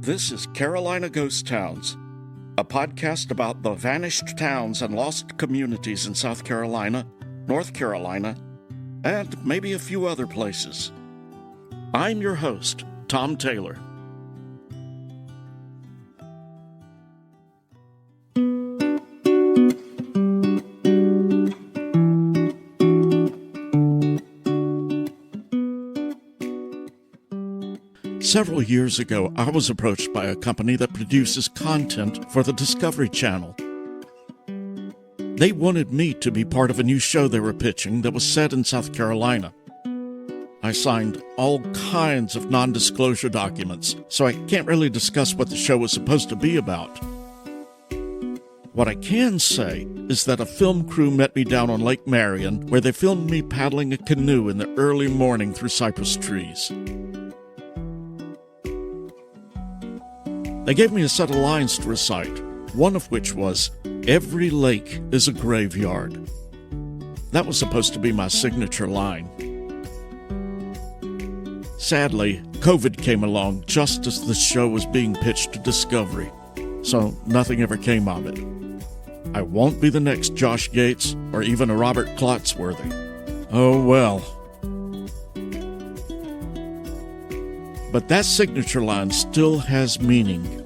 This is Carolina Ghost Towns, a podcast about the vanished towns and lost communities in South Carolina, North Carolina, and maybe a few other places. I'm your host, Tom Taylor. Several years ago, I was approached by a company that produces content for the Discovery Channel. They wanted me to be part of a new show they were pitching that was set in South Carolina. I signed all kinds of non-disclosure documents, so I can't really discuss what the show was supposed to be about. What I can say is that a film crew met me down on Lake Marion, where they filmed me paddling a canoe in the early morning through cypress trees. They gave me a set of lines to recite, one of which was, "Every lake is a graveyard." That was supposed to be my signature line. Sadly, COVID came along just as the show was being pitched to Discovery, so nothing ever came of it. I won't be the next Josh Gates or even a Robert Clotsworthy. Oh well. But that signature line still has meaning.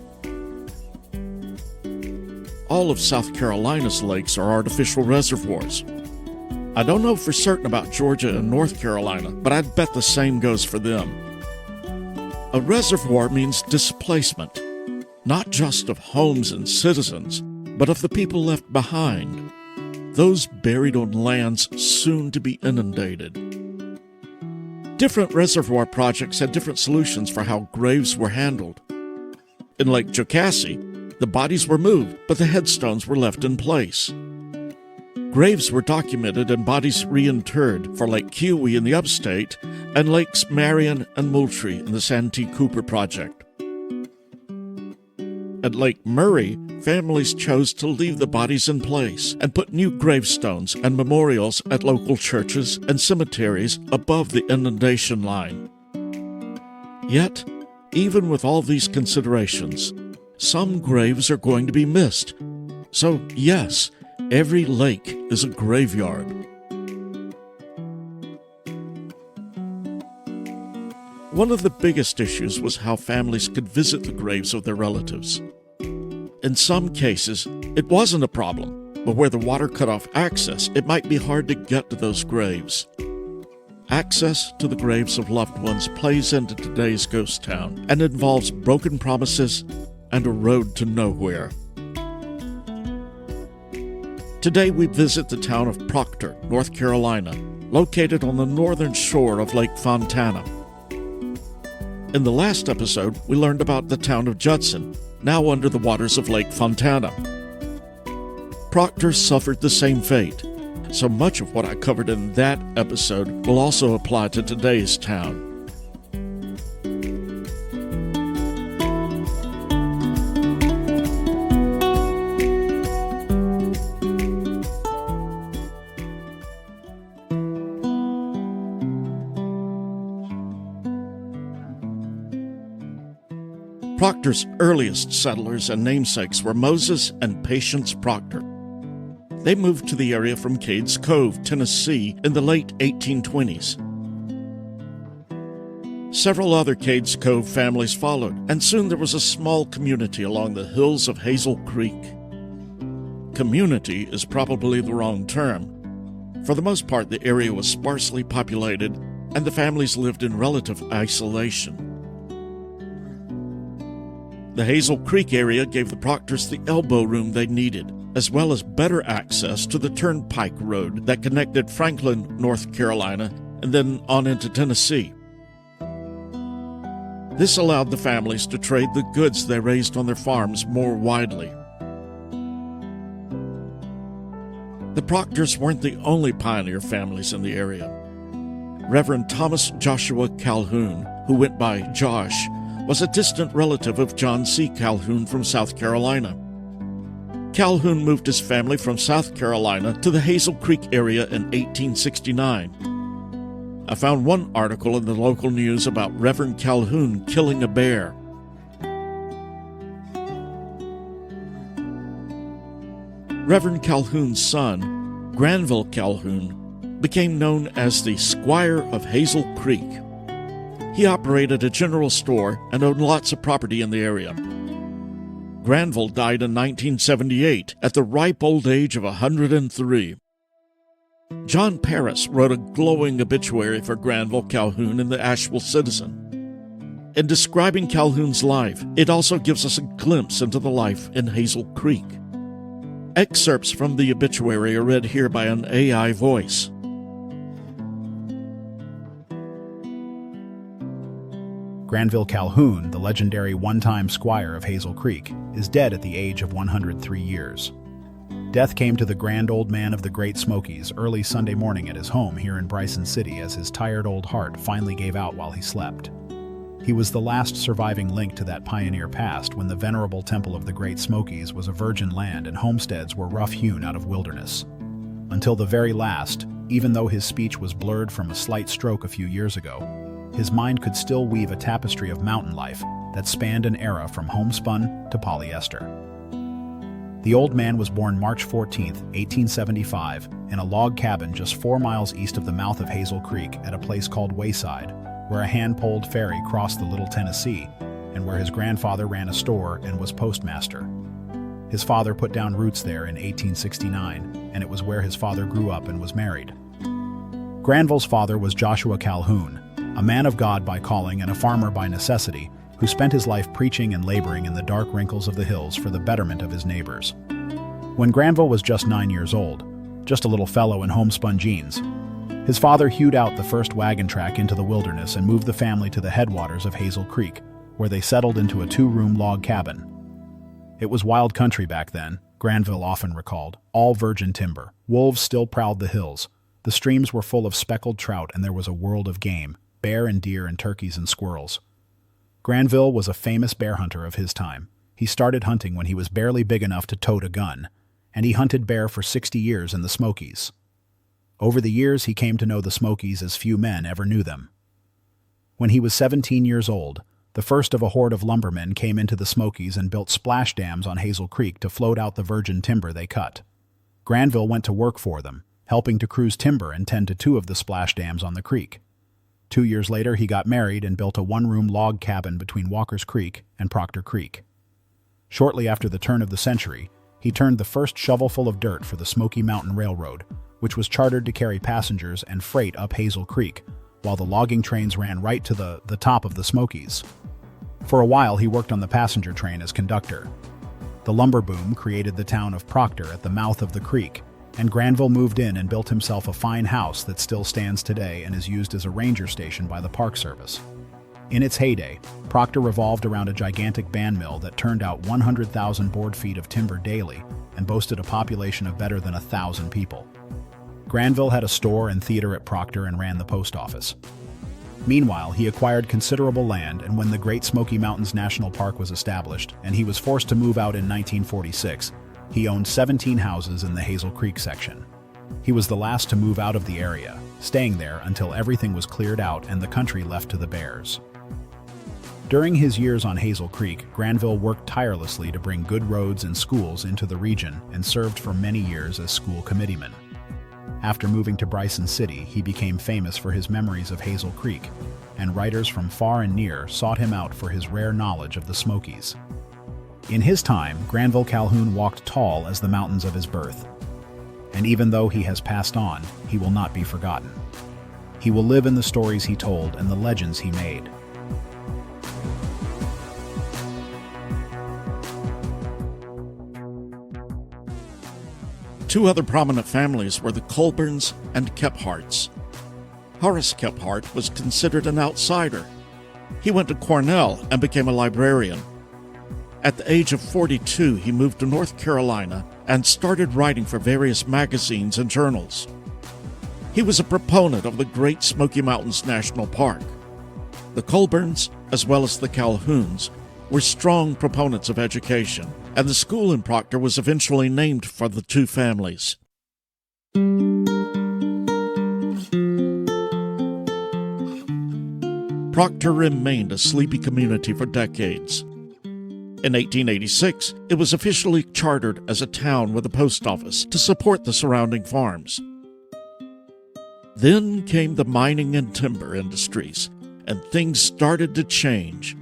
All of South Carolina's lakes are artificial reservoirs. I don't know for certain about Georgia and North Carolina, but I'd bet the same goes for them. A reservoir means displacement, not just of homes and citizens, but of the people left behind, those buried on lands soon to be inundated. Different reservoir projects had different solutions for how graves were handled. In Lake Jocassee, the bodies were moved, but the headstones were left in place. Graves were documented and bodies reinterred for Lake Keowee in the upstate and Lakes Marion and Moultrie in the Santee Cooper project. At Lake Murray, families chose to leave the bodies in place and put new gravestones and memorials at local churches and cemeteries above the inundation line. Yet, even with all these considerations, some graves are going to be missed. So, yes, every lake is a graveyard. One of the biggest issues was how families could visit the graves of their relatives. In some cases, it wasn't a problem, but where the water cut off access, it might be hard to get to those graves. Access to the graves of loved ones plays into today's ghost town and involves broken promises and a road to nowhere. Today we visit the town of Proctor, North Carolina, located on the northern shore of Lake Fontana. In the last episode, we learned about the town of Judson, now under the waters of Lake Fontana. Proctor suffered the same fate, so much of what I covered in that episode will also apply to today's town. Proctor's earliest settlers and namesakes were Moses and Patience Proctor. They moved to the area from Cades Cove, Tennessee, in the late 1820s. Several other Cades Cove families followed, and soon there was a small community along the hills of Hazel Creek. Community is probably the wrong term. For the most part, the area was sparsely populated, and the families lived in relative isolation. The Hazel Creek area gave the Proctors the elbow room they needed, as well as better access to the Turnpike Road that connected Franklin, North Carolina, and then on into Tennessee. This allowed the families to trade the goods they raised on their farms more widely. The Proctors weren't the only pioneer families in the area. Reverend Thomas Joshua Calhoun, who went by Josh, was a distant relative of John C. Calhoun from South Carolina. Calhoun moved his family from South Carolina to the Hazel Creek area in 1869. I found one article in the local news about Reverend Calhoun killing a bear. Reverend Calhoun's son, Granville Calhoun, became known as the Squire of Hazel Creek. He operated a general store and owned lots of property in the area. Granville died in 1978 at the ripe old age of 103. John Paris wrote a glowing obituary for Granville Calhoun in the Asheville Citizen. In describing Calhoun's life, it also gives us a glimpse into the life in Hazel Creek. Excerpts from the obituary are read here by an AI voice. Granville Calhoun, the legendary one-time squire of Hazel Creek, is dead at the age of 103 years. Death came to the grand old man of the Great Smokies early Sunday morning at his home here in Bryson City as his tired old heart finally gave out while he slept. He was the last surviving link to that pioneer past when the venerable temple of the Great Smokies was a virgin land and homesteads were rough-hewn out of wilderness. Until the very last, even though his speech was blurred from a slight stroke a few years ago, his mind could still weave a tapestry of mountain life that spanned an era from homespun to polyester. The old man was born March 14, 1875, in a log cabin just 4 miles east of the mouth of Hazel Creek at a place called Wayside, where a hand-poled ferry crossed the Little Tennessee, and where his grandfather ran a store and was postmaster. His father put down roots there in 1869, and it was where his father grew up and was married. Granville's father was Joshua Calhoun, a man of God by calling and a farmer by necessity, who spent his life preaching and laboring in the dark wrinkles of the hills for the betterment of his neighbors. When Granville was just 9 years old, just a little fellow in homespun jeans, his father hewed out the first wagon track into the wilderness and moved the family to the headwaters of Hazel Creek, where they settled into a 2-room log cabin. It was wild country back then, Granville often recalled, all virgin timber. Wolves still prowled the hills. The streams were full of speckled trout and there was a world of game, bear and deer and turkeys and squirrels. Granville was a famous bear hunter of his time. He started hunting when he was barely big enough to tote a gun, and he hunted bear for 60 years in the Smokies. Over the years, he came to know the Smokies as few men ever knew them. When he was 17 years old, the first of a horde of lumbermen came into the Smokies and built splash dams on Hazel Creek to float out the virgin timber they cut. Granville went to work for them, helping to cruise timber and tend to 2 of the splash dams on the creek. 2 years later, he got married and built a 1-room log cabin between Walker's Creek and Proctor Creek. Shortly after the turn of the century, he turned the first shovelful of dirt for the Smoky Mountain Railroad, which was chartered to carry passengers and freight up Hazel Creek, while the logging trains ran right to the top of the Smokies. For a while, he worked on the passenger train as conductor. The lumber boom created the town of Proctor at the mouth of the creek, and Granville moved in and built himself a fine house that still stands today and is used as a ranger station by the Park Service. In its heyday, Proctor revolved around a gigantic band mill that turned out 100,000 board feet of timber daily and boasted a population of better than 1,000 people. Granville had a store and theater at Proctor and ran the post office. Meanwhile, he acquired considerable land, and when the Great Smoky Mountains National Park was established and he was forced to move out in 1946, he owned 17 houses in the Hazel Creek section. He was the last to move out of the area, staying there until everything was cleared out and the country left to the bears. During his years on Hazel Creek, Granville worked tirelessly to bring good roads and schools into the region and served for many years as school committeeman. After moving to Bryson City, he became famous for his memories of Hazel Creek, and writers from far and near sought him out for his rare knowledge of the Smokies. In his time, Granville Calhoun walked tall as the mountains of his birth. And even though he has passed on, he will not be forgotten. He will live in the stories he told and the legends he made. Two other prominent families were the Colburns and Kepharts. Horace Kephart was considered an outsider. He went to Cornell and became a librarian. At the age of 42, he moved to North Carolina and started writing for various magazines and journals. He was a proponent of the Great Smoky Mountains National Park. The Colburns, as well as the Calhouns, were strong proponents of education, and the school in Proctor was eventually named for the two families. Proctor remained a sleepy community for decades. In 1886, it was officially chartered as a town with a post office to support the surrounding farms. Then came the mining and timber industries, and things started to change.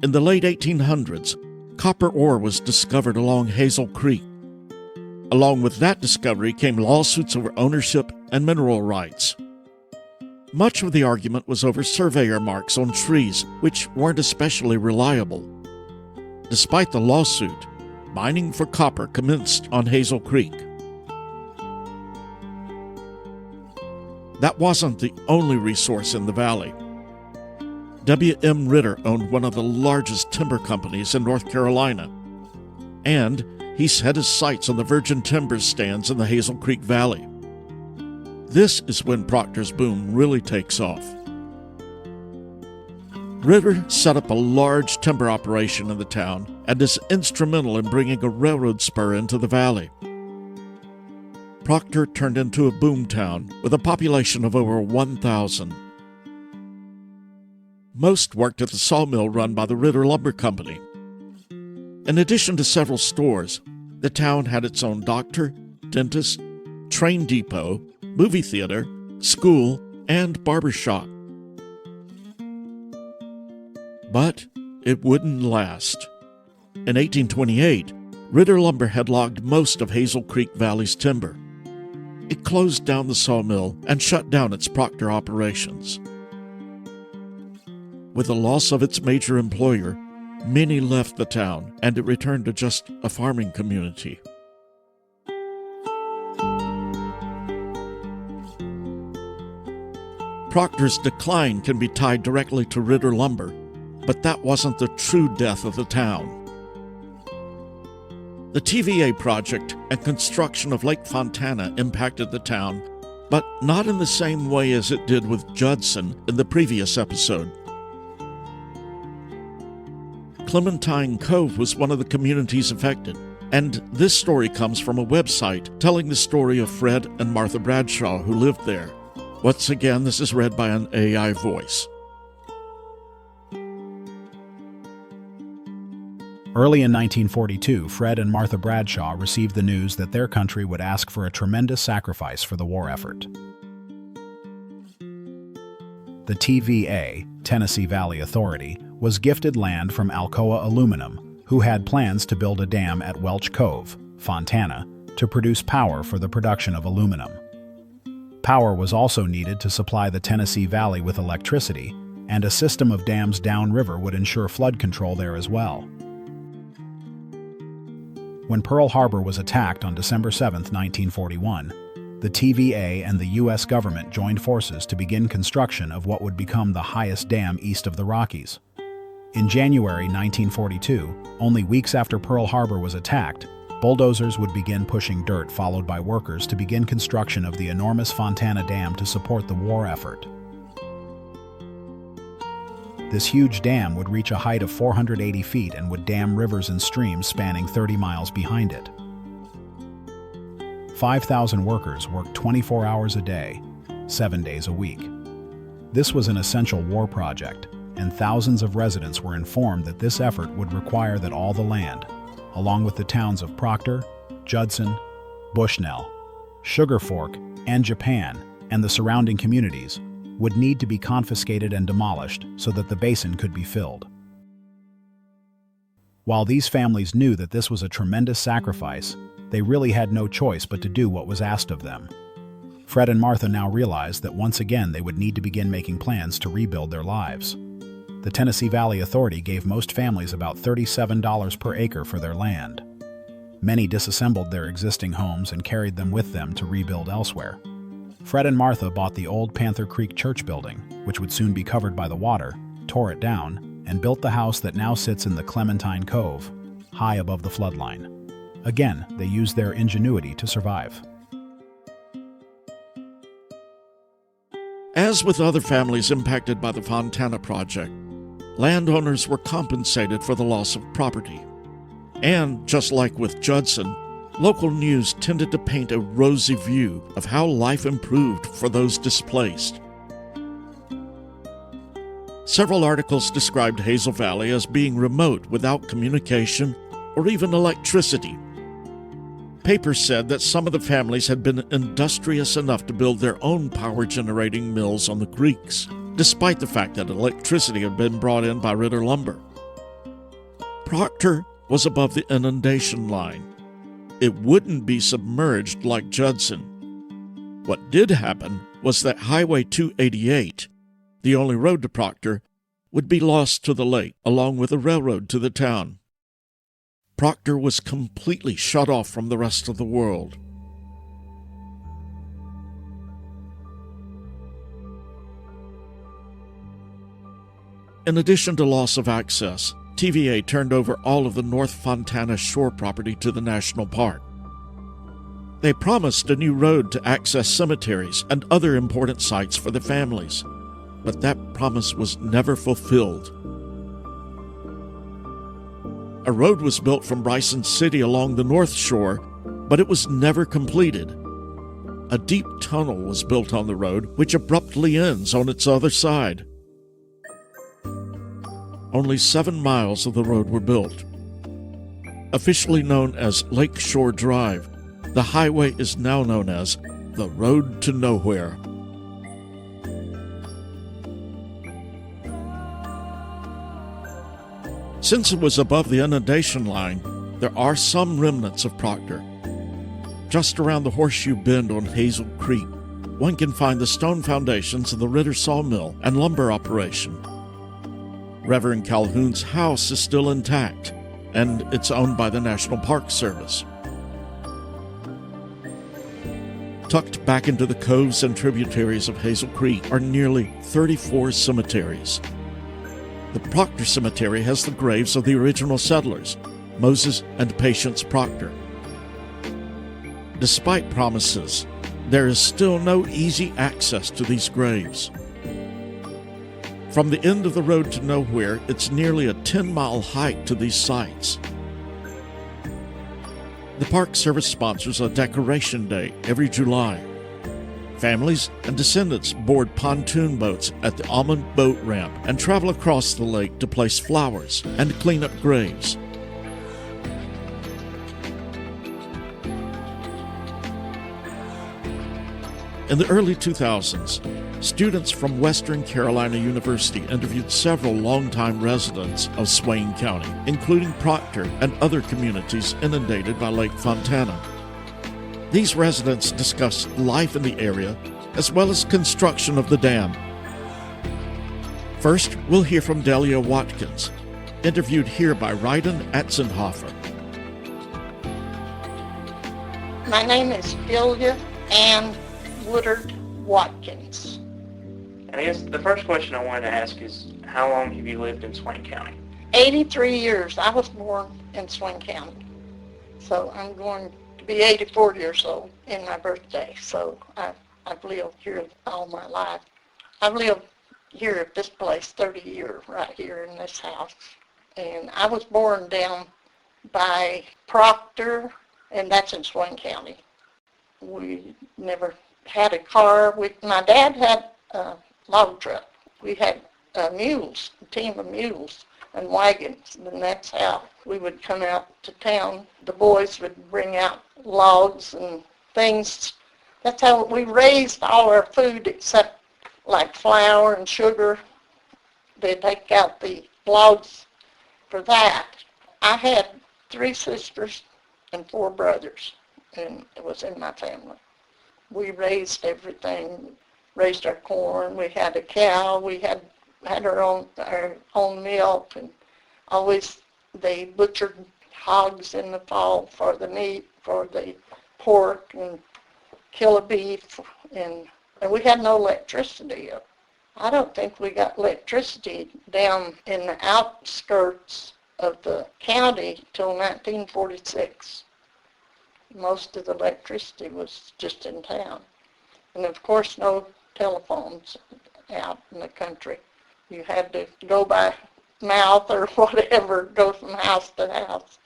In the late 1800s, copper ore was discovered along Hazel Creek. Along with that discovery came lawsuits over ownership and mineral rights. Much of the argument was over surveyor marks on trees, which weren't especially reliable. Despite the lawsuit, mining for copper commenced on Hazel Creek. That wasn't the only resource in the valley. W.M. Ritter owned one of the largest timber companies in North Carolina, and he set his sights on the virgin timber stands in the Hazel Creek Valley. This is when Proctor's boom really takes off. Ritter set up a large timber operation in the town and is instrumental in bringing a railroad spur into the valley. Proctor turned into a boom town with a population of over 1,000. Most worked at the sawmill run by the Ritter Lumber Company. In addition to several stores, the town had its own doctor, dentist, train depot, movie theater, school, and barber shop. But it wouldn't last. In 1828, Ritter Lumber had logged most of Hazel Creek Valley's timber. It closed down the sawmill and shut down its Proctor operations. With the loss of its major employer, many left the town, and it returned to just a farming community. Proctor's decline can be tied directly to Ritter Lumber, but that wasn't the true death of the town. The TVA project and construction of Lake Fontana impacted the town, but not in the same way as it did with Judson in the previous episode. Clementine Cove was one of the communities affected, and this story comes from a website telling the story of Fred and Martha Bradshaw who lived there. Once again, this is read by an AI voice. Early in 1942, Fred and Martha Bradshaw received the news that their country would ask for a tremendous sacrifice for the war effort. The TVA, Tennessee Valley Authority, was gifted land from Alcoa Aluminum, who had plans to build a dam at Welch Cove, Fontana, to produce power for the production of aluminum. Power was also needed to supply the Tennessee Valley with electricity, and a system of dams downriver would ensure flood control there as well. When Pearl Harbor was attacked on December 7, 1941, the TVA and the U.S. government joined forces to begin construction of what would become the highest dam east of the Rockies. In January 1942, only weeks after Pearl Harbor was attacked, bulldozers would begin pushing dirt followed by workers to begin construction of the enormous Fontana Dam to support the war effort. This huge dam would reach a height of 480 feet and would dam rivers and streams spanning 30 miles behind it. 5,000 workers worked 24 hours a day, 7 days a week. This was an essential war project, and thousands of residents were informed that this effort would require that all the land, along with the towns of Proctor, Judson, Bushnell, Sugar Fork, and Japan, and the surrounding communities, would need to be confiscated and demolished so that the basin could be filled. While these families knew that this was a tremendous sacrifice, they really had no choice but to do what was asked of them. Fred and Martha now realized that once again they would need to begin making plans to rebuild their lives. The Tennessee Valley Authority gave most families about $37 per acre for their land. Many disassembled their existing homes and carried them with them to rebuild elsewhere. Fred and Martha bought the old Panther Creek church building, which would soon be covered by the water, tore it down, and built the house that now sits in the Clementine Cove, high above the floodline. Again, they used their ingenuity to survive. As with other families impacted by the Fontana project, landowners were compensated for the loss of property. And, just like with Judson, local news tended to paint a rosy view of how life improved for those displaced. Several articles described Hazel Valley as being remote without communication or even electricity. Papers said that some of the families had been industrious enough to build their own power-generating mills on the creeks, despite the fact that electricity had been brought in by Ritter lumber. Proctor was above the inundation line. It wouldn't be submerged like Judson. What did happen was that Highway 288, the only road to Proctor, would be lost to the lake, along with a railroad to the town. Proctor was completely shut off from the rest of the world. In addition to loss of access, TVA turned over all of the North Fontana shore property to the national park. They promised a new road to access cemeteries and other important sites for the families, but that promise was never fulfilled. A road was built from Bryson City along the north shore, but it was never completed. A deep tunnel was built on the road, which abruptly ends on its other side. Only 7 miles of the road were built. Officially known as Lake Shore Drive, the highway is now known as the Road to Nowhere. Since it was above the inundation line, there are some remnants of Proctor. Just around the Horseshoe Bend on Hazel Creek, one can find the stone foundations of the Ritter sawmill and lumber operation. Reverend Calhoun's house is still intact, and it's owned by the National Park Service. Tucked back into the coves and tributaries of Hazel Creek are nearly 34 cemeteries. The Proctor Cemetery has the graves of the original settlers, Moses and Patience Proctor. Despite promises, there is still no easy access to these graves. From the end of the road to nowhere, it's nearly a 10-mile hike to these sites. The Park Service sponsors a decoration day every July. Families and descendants board pontoon boats at the Almond Boat Ramp and travel across the lake to place flowers and clean up graves. In the early 2000s, students from Western Carolina University interviewed several longtime residents of Swain County, including Proctor and other communities inundated by Lake Fontana. These residents discussed life in the area as well as construction of the dam. First, we'll hear from Delia Watkins, interviewed here by Ryden Atzenhofer. My name is Delia and Woodard Watkins. And I guess the first question I wanted to ask is, how long have you lived in Swain County? 83 years. I was born in Swain County. So I'm going to be 84 years old in my birthday. So I've lived here all my life. I've lived here at this place 30 years, right here in this house. And I was born down by Proctor, and that's in Swain County. We never had a car. My dad had a log truck. We had mules, a team of mules and wagons, and that's how we would come out to town. The boys would bring out logs and things. That's how we raised all our food except like flour and sugar. They'd take out the logs for that. I had 3 sisters and 4 brothers, and it was in my family. We raised everything, raised our corn. We had a cow. We had our own milk, and always they butchered hogs in the fall for the meat, for the pork, and kill a beef. And we had no electricity. I don't think we got electricity down in the outskirts of the county till 1946. Most of the electricity was just in town. And of course, no telephones out in the country. You had to go by mouth or whatever, go from house to house.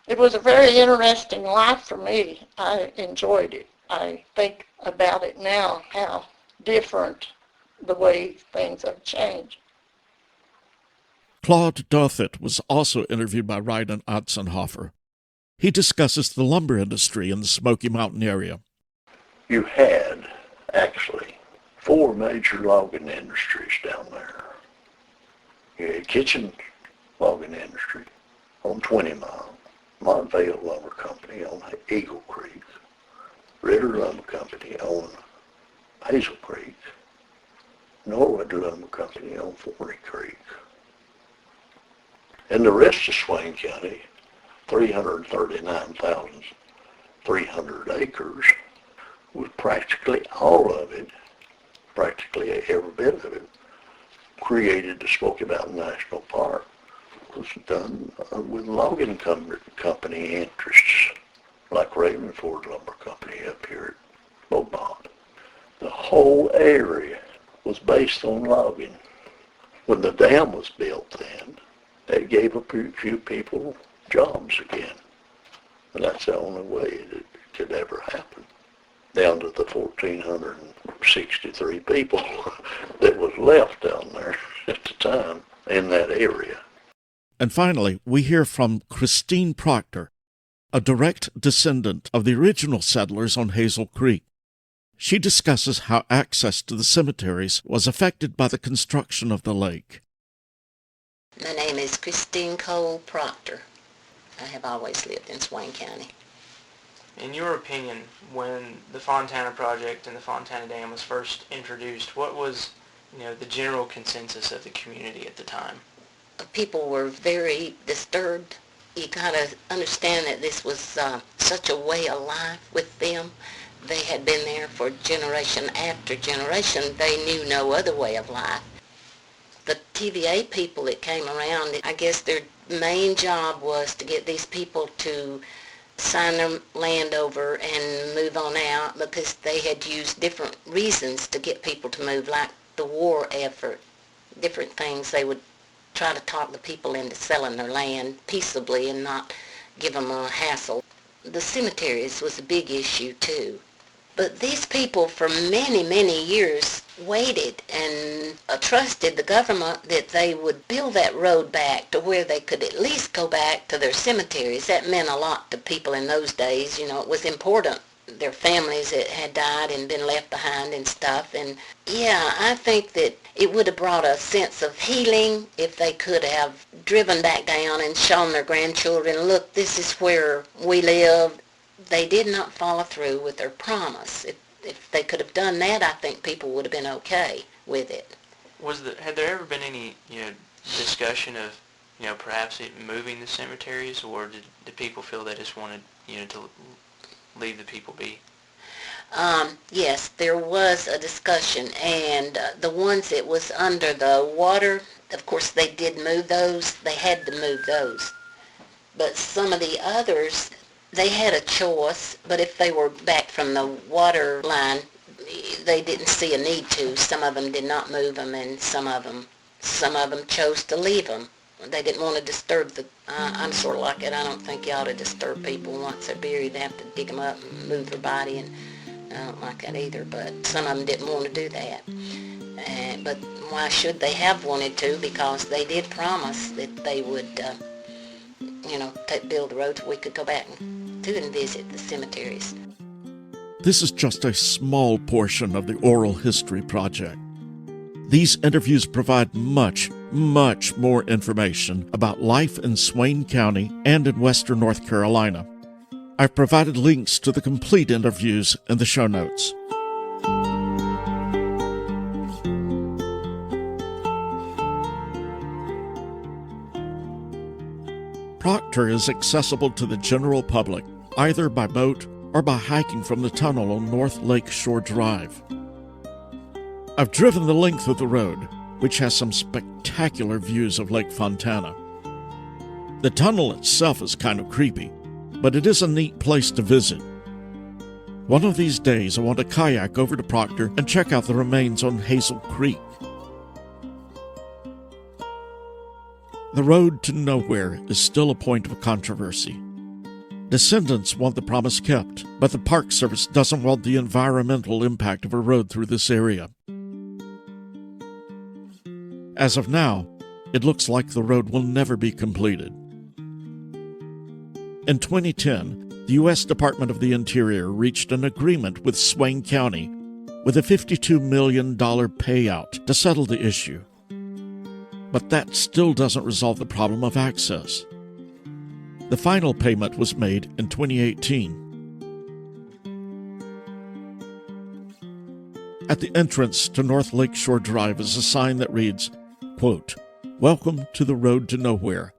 It was a very interesting life for me. I enjoyed it. I think about it now, how different the way things have changed. Claude Douthit was also interviewed by Wright and Otzenhofer. He discusses the lumber industry in the Smoky Mountain area. You had, actually, 4 major logging industries down there. You had Kitchen Logging Industry on 20 Mile, Montvale Lumber Company on Eagle Creek, Ritter Lumber Company on Hazel Creek, Norwood Lumber Company on Forney Creek. And the rest of Swain County, 339,300 acres, was practically all of it, practically every bit of it, created the Smoky Mountain National Park, was done with logging company interests, like Ravenford Lumber Company up here at Beaumont. The whole area was based on logging. When the dam was built then, it gave a few people jobs again. And that's the only way it could ever happen. Down to the 1,463 people that was left down there at the time in that area. And finally, we hear from Christine Proctor, a direct descendant of the original settlers on Hazel Creek. She discusses how access to the cemeteries was affected by the construction of the lake. My name is Christine Cole Proctor. I have always lived in Swain County. In your opinion, when the Fontana project and the Fontana Dam was first introduced, what was, the general consensus of the community at the time? People were very disturbed. You gotta understand that this was such a way of life with them. They had been there for generation after generation. They knew no other way of life. The TVA people that came around, I guess their main job was to get these people to sign their land over and move on out, because they had used different reasons to get people to move, like the war effort, different things. They would try to talk the people into selling their land peaceably and not give them a hassle. The cemeteries was a big issue too. But these people for many, many years waited and trusted the government that they would build that road back to where they could at least go back to their cemeteries. That meant a lot to people in those days. It was important. Their families that had died and been left behind and stuff. And yeah, I think that it would have brought a sense of healing if they could have driven back down and shown their grandchildren, look, this is where we lived. They did not follow through with their promise. If they could have done that, I think people would have been okay with it. Had there ever been any discussion of perhaps moving the cemeteries, or did people feel they just wanted to leave the people be? Yes, there was a discussion, and the ones that was under the water, of course they did move those. They had to move those. But some of the others, they had a choice, but if they were back from the water line, they didn't see a need to. Some of them did not move them, and some of them chose to leave them. They didn't want to disturb I'm sort of like it. I don't think you ought to disturb people once they're buried. They have to dig them up and move their body, and I don't like that either. But some of them didn't want to do that. But why should they have wanted to? Because they did promise that they would, build the road so we could go back to and visit the cemeteries. This is just a small portion of the Oral History Project. These interviews provide much, much more information about life in Swain County and in western North Carolina. I've provided links to the complete interviews in the show notes. Proctor is accessible to the general public, either by boat or by hiking from the tunnel on North Lake Shore Drive. I've driven the length of the road, which has some spectacular views of Lake Fontana. The tunnel itself is kind of creepy, but it is a neat place to visit. One of these days I want to kayak over to Proctor and check out the remains on Hazel Creek. The road to nowhere is still a point of controversy. Descendants want the promise kept, but the Park Service doesn't want the environmental impact of a road through this area. As of now, it looks like the road will never be completed. In 2010, the U.S. Department of the Interior reached an agreement with Swain County with a $52 million payout to settle the issue. But that still doesn't resolve the problem of access. The final payment was made in 2018. At the entrance to North Lakeshore Drive is a sign that reads, quote, "Welcome to the road to nowhere.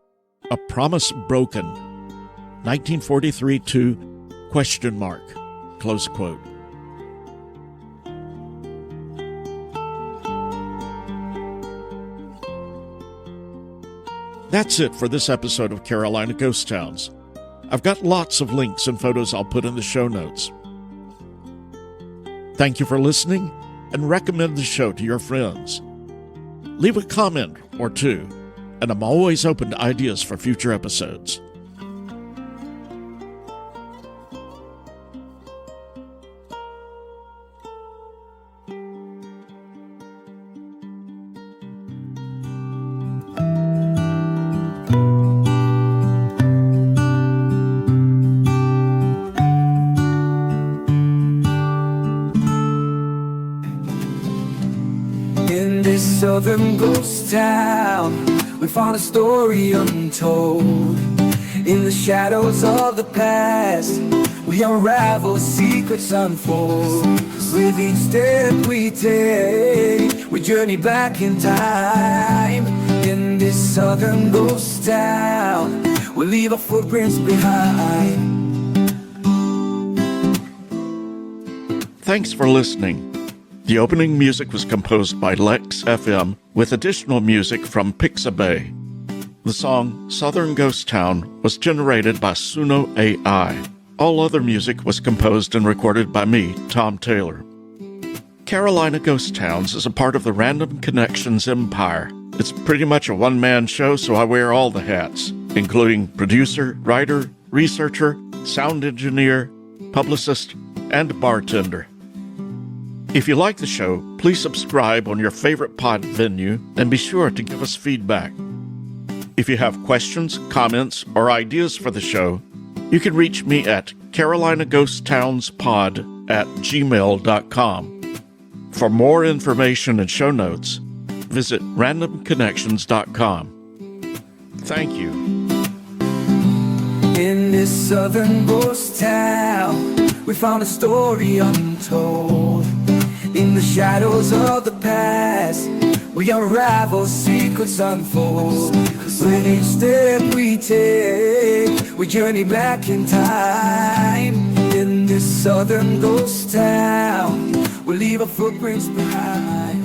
A promise broken. 1943 to question mark." Close quote. That's it for this episode of Carolina Ghost Towns. I've got lots of links and photos I'll put in the show notes. Thank you for listening, and recommend the show to your friends. Leave a comment or two, and I'm always open to ideas for future episodes. Southern ghost town, we found a story untold. In the shadows of the past, we unravel, secrets unfold. With each step we take, we journey back in time. In this southern ghost town, we leave our footprints behind. Thanks for listening. The opening music was composed by Lex FM with additional music from Pixabay. The song Southern Ghost Town was generated by Suno AI. All other music was composed and recorded by me, Tom Taylor. Carolina Ghost Towns is a part of the Random Connections empire. It's pretty much a one-man show, so I wear all the hats, including producer, writer, researcher, sound engineer, publicist, and bartender. If you like the show, please subscribe on your favorite pod venue and be sure to give us feedback. If you have questions, comments, or ideas for the show, you can reach me at carolinaghosttownspod@gmail.com. For more information and show notes, visit randomconnections.com. Thank you. In this southern ghost town, we found a story untold. In the shadows of the past, we unravel, secrets unfold. With each step we take, we journey back in time. In this southern ghost town, we leave our footprints behind.